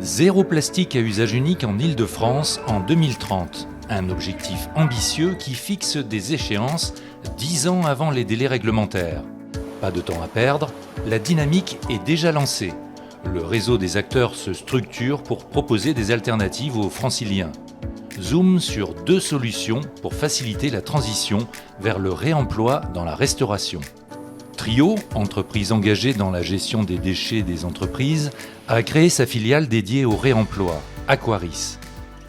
Zéro plastique à usage unique en Île-de-France en 2030. Un objectif ambitieux qui fixe des échéances 10 ans avant les délais réglementaires. Pas de temps à perdre, la dynamique est déjà lancée. Le réseau des acteurs se structure pour proposer des alternatives aux franciliens. Zoom sur 2 solutions pour faciliter la transition vers le réemploi dans la restauration. Trio, entreprise engagée dans la gestion des déchets des entreprises, a créé sa filiale dédiée au réemploi, Aquaris.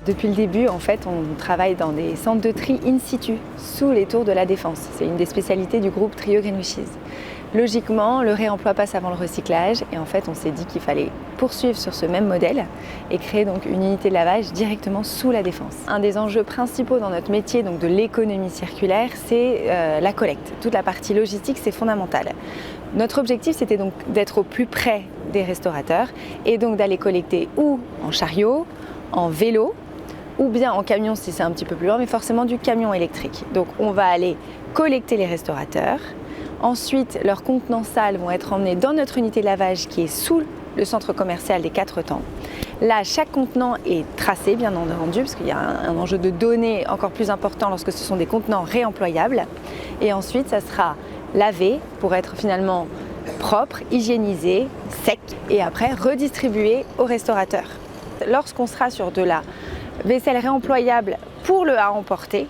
Depuis le début, en fait, on travaille dans des centres de tri in situ, sous les tours de la Défense. C'est une des spécialités du groupe Trio Green Wishes. Logiquement, le réemploi passe avant le recyclage et en fait, on s'est dit qu'il fallait poursuivre sur ce même modèle et créer donc une unité de lavage directement sous la Défense. Un des enjeux principaux dans notre métier, donc de l'économie circulaire, c'est la collecte. Toute la partie logistique, c'est fondamental. Notre objectif, c'était donc d'être au plus près des restaurateurs et donc d'aller collecter ou en chariot, en vélo, ou bien en camion si c'est un petit peu plus loin, mais forcément du camion électrique. Donc on va aller collecter les restaurateurs. Ensuite, leurs contenants sales vont être emmenés dans notre unité de lavage qui est sous le centre commercial des 4 temps. Là, chaque contenant est tracé, bien entendu, parce qu'il y a un enjeu de données encore plus important lorsque ce sont des contenants réemployables. Et ensuite, ça sera lavé pour être finalement propre, hygiénisé, sec, et après redistribué aux restaurateurs. Lorsqu'on sera sur de la vaisselle réemployable pour le à emporter,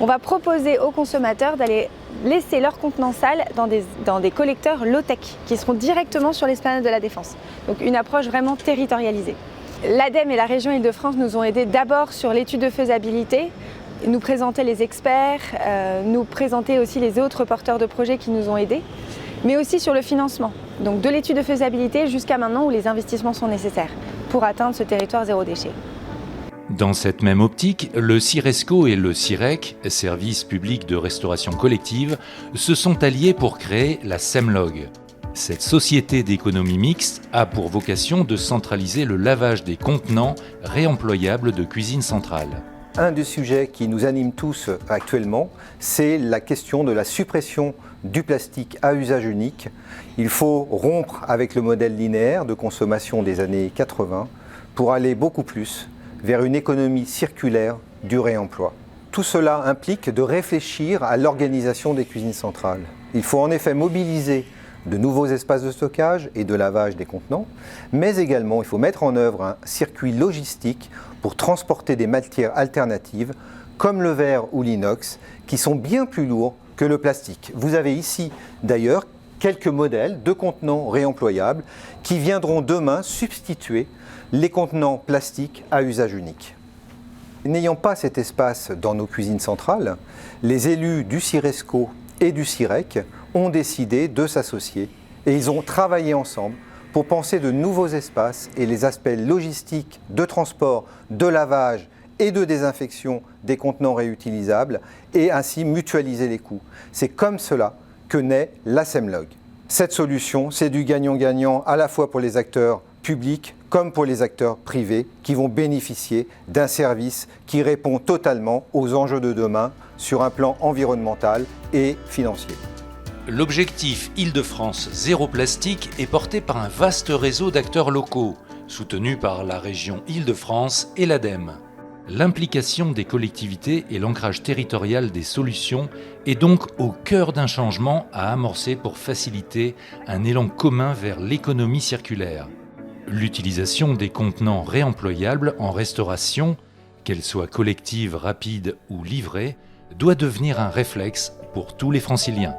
on va proposer aux consommateurs d'aller laisser leurs contenants sales dans des collecteurs low-tech qui seront directement sur l'esplanade de la Défense. Donc une approche vraiment territorialisée. L'ADEME et la région Île-de-France nous ont aidés d'abord sur l'étude de faisabilité, nous présenter les experts, nous présenter aussi les autres porteurs de projets qui nous ont aidés, mais aussi sur le financement. Donc de l'étude de faisabilité jusqu'à maintenant où les investissements sont nécessaires pour atteindre ce territoire zéro déchet. Dans cette même optique, le Ciresco et le Cirec, service public de restauration collective, se sont alliés pour créer la Semlog. Cette société d'économie mixte a pour vocation de centraliser le lavage des contenants réemployables de cuisine centrale. Un des sujets qui nous anime tous actuellement, c'est la question de la suppression du plastique à usage unique. Il faut rompre avec le modèle linéaire de consommation des années 80 pour aller beaucoup plus vers une économie circulaire du réemploi. Tout cela implique de réfléchir à l'organisation des cuisines centrales. Il faut en effet mobiliser de nouveaux espaces de stockage et de lavage des contenants, mais également il faut mettre en œuvre un circuit logistique pour transporter des matières alternatives comme le verre ou l'inox qui sont bien plus lourds que le plastique. Vous avez ici d'ailleurs quelques modèles de contenants réemployables qui viendront demain substituer les contenants plastiques à usage unique. N'ayant pas cet espace dans nos cuisines centrales, les élus du Ciresco et du Cirec ont décidé de s'associer et ils ont travaillé ensemble pour penser de nouveaux espaces et les aspects logistiques de transport, de lavage et de désinfection des contenants réutilisables et ainsi mutualiser les coûts. C'est comme cela que naît la Semlog. Cette solution, c'est du gagnant-gagnant à la fois pour les acteurs publics comme pour les acteurs privés qui vont bénéficier d'un service qui répond totalement aux enjeux de demain sur un plan environnemental et financier. L'objectif Île-de-France zéro plastique est porté par un vaste réseau d'acteurs locaux, soutenu par la région Île-de-France et l'ADEME. L'implication des collectivités et l'ancrage territorial des solutions est donc au cœur d'un changement à amorcer pour faciliter un élan commun vers l'économie circulaire. L'utilisation des contenants réemployables en restauration, qu'elle soit collective, rapide ou livrée, doit devenir un réflexe pour tous les franciliens.